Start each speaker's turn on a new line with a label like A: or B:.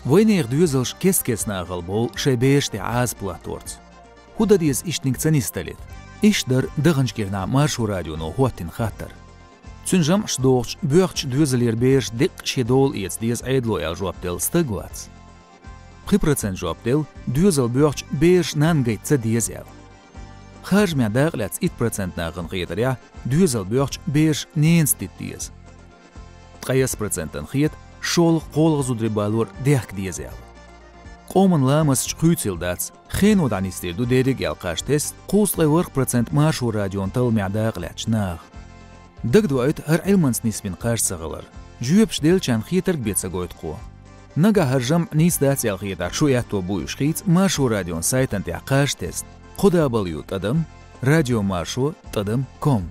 A: Войнеер дюзелш кес-кесна ағыл бол шайбеште аз платорц. Худа диез иштнинг цанисталет. Иштдар дығыншкерна маршу радиону хуаттин хаттар. Цүнжам шдоғч бөғч дюзелер беш дек шедол ец диез айдлоя жуаптел стыгвац. 3% жуаптел дюзел бөғч беш нангайтса диез яв. Хажмя дағляц 1% нағын қиетаря дюзел бөғч беш ненстит диез. 3% қиет шол қолғыз удрибалур дек диез яв. Қомын ламас чқүйцелдац, хен оданистерду дерек ялқаш тест, қуслай 40% маршу радион тылмя дағляч нағ. Дагдуайт ар айлманс ниспин қарсығылар. Жүйепш делчан хиетарг бетса гойт қо. Нага харжам нисдац ял хиетар шуятто буйш хиц маршу радион сайтан тя қаш тест. Құда балют адам, радио маршу тадым ком.